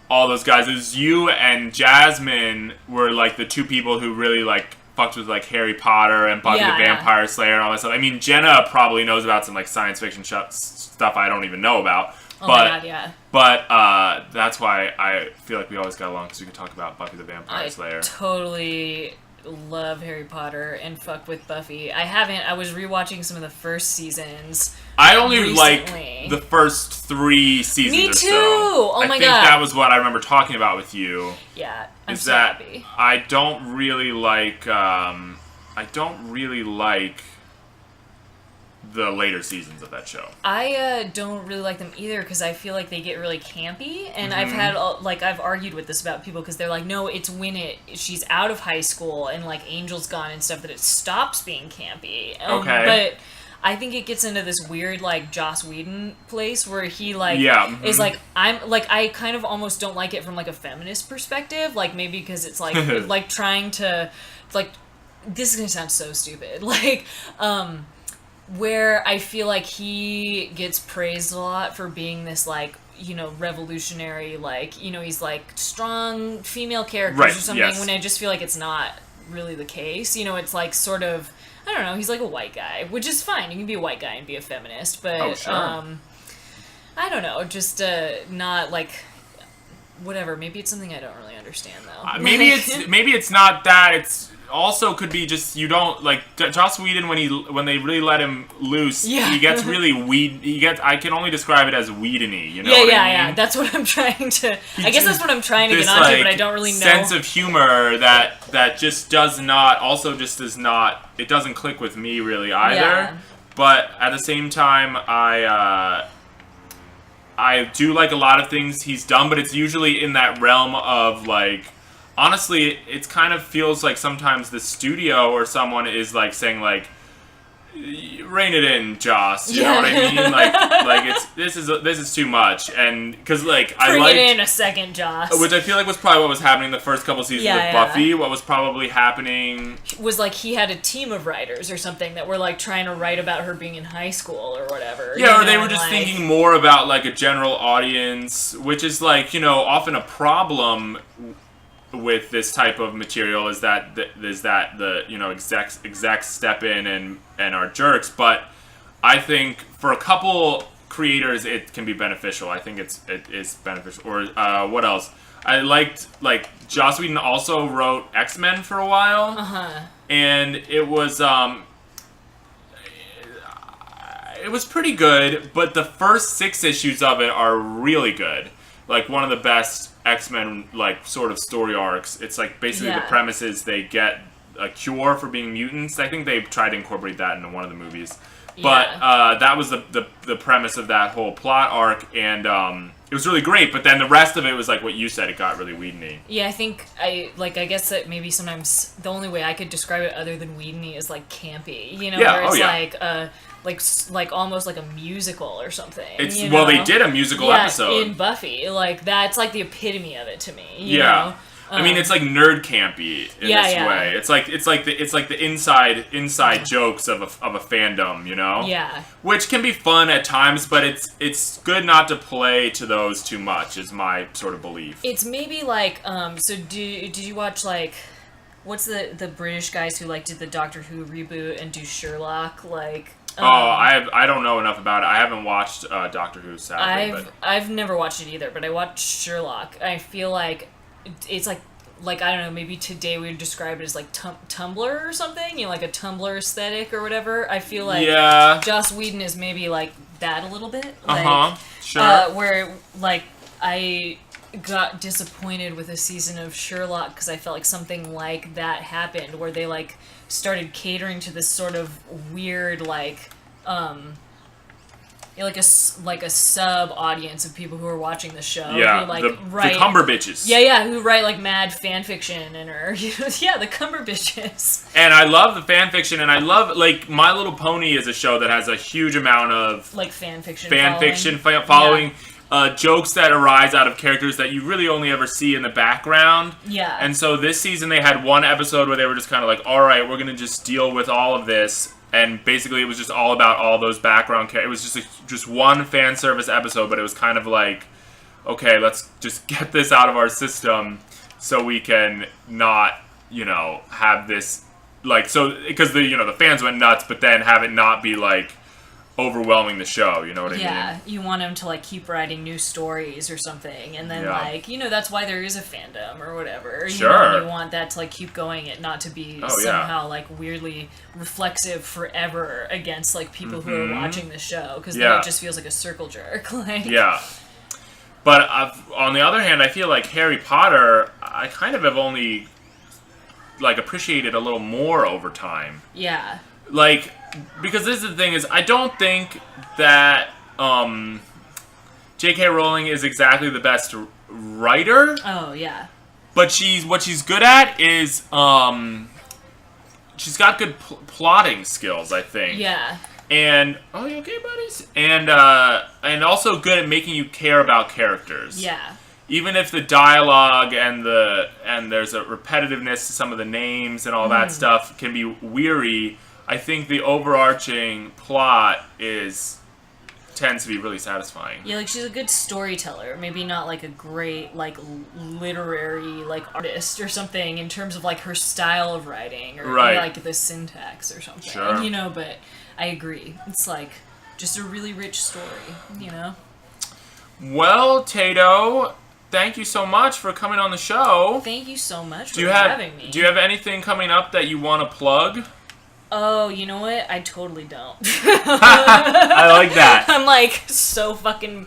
all those guys. It was you and Jasmine were like the two people who really like fucked with like Harry Potter and Buffy the Vampire Slayer and all that stuff. I mean, Jenna probably knows about some like science fiction stuff I don't even know about. Oh my god, yeah. But that's why I feel like we always got along, because we could talk about Buffy the Vampire Slayer. I totally love Harry Potter and fuck with Buffy. I was rewatching some of the first seasons. I only like the first 3 seasons. Me too! Or so. Oh my god. I think that was what I remember talking about with you. Yeah, I'm so happy. I don't really like the later seasons of that show. I don't really like them either, because I feel like they get really campy, and I've argued with this about people, because they're like, no, it's when she's out of high school and like Angel's gone and stuff that it stops being campy. Okay. But I think it gets into this weird like Joss Whedon place where he like is like, I'm like, I kind of almost don't like it from like a feminist perspective, like maybe because it's like like trying to like, this is gonna sound so stupid, like where I feel like he gets praised a lot for being this, like, you know, revolutionary, like, you know, he's like strong female characters or something, when I just feel like it's not really the case. You know, it's like sort of, I don't know, he's like a white guy, which is fine. You can be a white guy and be a feminist, but I don't know, just not like, whatever. Maybe it's something I don't really understand though. Maybe it's not that. It's also could be just you don't like Joss Whedon when they really let him loose. Yeah. He gets really I can only describe it as Whedon-y. You know? Yeah. That's what I'm trying to. I guess that's what I'm trying to get onto, like, but I don't really know. Sense of humor that just does not. It doesn't click with me really either. Yeah. But at the same time, I do like a lot of things he's done, but it's usually in that realm of like. Honestly, it kind of feels like sometimes the studio or someone is like saying like, "Rein it in, Joss." You know what I mean? Like this is too much, and because like I like it in a second, Joss. Which I feel like was probably what was happening the first couple seasons of Buffy. What was probably happening was like he had a team of writers or something that were like trying to write about her being in high school or whatever. Yeah, or they were just thinking more about like a general audience, which is like, you know, often a problem with this type of material is that the you know execs step in and are jerks. But I think for a couple creators it can be beneficial. I think it is beneficial. Or what else? I liked, like, Joss Whedon also wrote X-Men for a while, and it was pretty good. But the first 6 issues of it are really good. like one of the best X-Men like sort of story arcs. It's like basically the premise is they get a cure for being mutants. I think they tried to incorporate that into one of the movies. But that was the premise of that whole plot arc, and it was really great. But then the rest of it was like what you said; it got really Whedon-y. Yeah, I guess that maybe sometimes the only way I could describe it other than Whedon-y is like campy. You know, where it's like almost like a musical or something. It's well, they did a musical episode in Buffy. Like that's like the epitome of it to me. You know? I mean, it's like nerd campy in this way. It's like the inside jokes of a fandom, you know. Yeah. Which can be fun at times, but it's good not to play to those too much. Is my sort of belief. It's maybe like So did you watch like what's the British guys who like did the Doctor Who reboot and do Sherlock like? I don't know enough about it. I haven't watched Doctor Who, sadly. I've never watched it either, but I watched Sherlock. I feel like it's like I don't know, maybe today we would describe it as like Tumblr or something, you know, like a Tumblr aesthetic or whatever. I feel like Joss Whedon is maybe like that a little bit. Like, sure. Where like I got disappointed with a season of Sherlock because I felt like something like that happened, where they like started catering to this sort of weird like like a sub audience of people who are watching the show. Yeah, who, like, the write, Cumberbitches. Yeah, who write like mad fan fiction and the Cumberbitches. And I love the fan fiction, and I love like My Little Pony is a show that has a huge amount of like fan fiction following. Jokes that arise out of characters that you really only ever see in the background. Yeah. And so this season they had one episode where they were just kind of like, all right, we're going to just deal with all of this. And basically it was just all about all those background characters. It was just one fan service episode, but it was kind of like, okay, let's just get this out of our system so we can not, you know, have this, like, so, because the fans went nuts, but then have it not be like, overwhelming the show, you know what I mean? Yeah, you want them to like keep writing new stories or something, and then like, you know, that's why there is a fandom or whatever. Sure. You know, you want that to like keep going, it not to be somehow like weirdly reflexive forever against like people who are watching the show, because then it just feels like a circle jerk. Like. Yeah. But on the other hand, I feel like Harry Potter, I kind of have only like appreciated a little more over time. Yeah. Like, because this is the thing is, I don't think that J.K. Rowling is exactly the best writer. Oh, yeah. But what she's good at is she's got good plotting skills, I think. Yeah. And you okay, buddies? And also good at making you care about characters. Yeah. Even if the dialogue and there's a repetitiveness to some of the names and all that stuff can be weary, I think the overarching plot tends to be really satisfying. Yeah, like she's a good storyteller. Maybe not like a great like literary like artist or something in terms of like her style of writing or like the syntax or something. Sure. You know, but I agree. It's like just a really rich story, you know? Well, Tato, thank you so much for coming on the show. Thank you so much for having me. Do you have anything coming up that you want to plug? Oh, you know what? I totally don't. I like that. I'm like so fucking...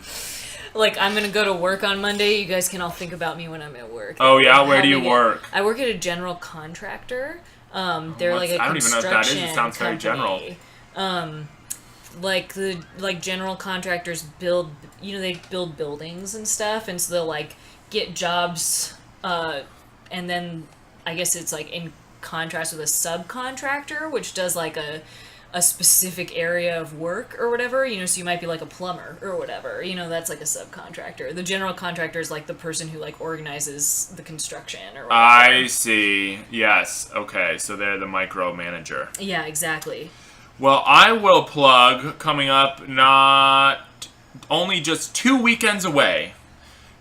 Like, I'm going to go to work on Monday. You guys can all think about me when I'm at work. Oh, yeah? Where do you work? I work at a general contractor. They're like a construction I don't even know what that is. It sounds very general. Like, general contractors build... You know, they build buildings and stuff. And so they'll, like, get jobs... and then, I guess it's, like, in contrast with a subcontractor, which does like a specific area of work or whatever, you know, so you might be like a plumber or whatever, you know, that's like a subcontractor. The general contractor is like the person who like organizes the construction or whatever. I see. Yes. Okay. So they're the micromanager. Yeah, exactly. Well, I will plug coming up not only just 2 weekends away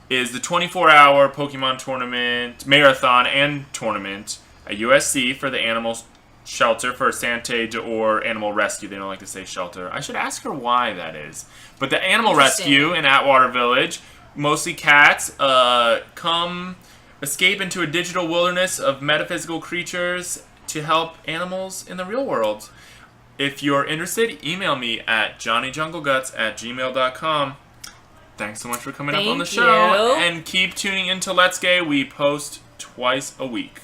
is the 24-hour Pokemon tournament, marathon and tournament at USC for the animal shelter for Sante or animal rescue. They don't like to say shelter. I should ask her why that is. But the animal rescue in Atwater Village, mostly cats, come escape into a digital wilderness of metaphysical creatures to help animals in the real world. If you're interested, email me at johnnyjungleguts@gmail.com. Thanks so much for coming up on the Thank show. you. And keep tuning into Let's Gay. We post twice a week.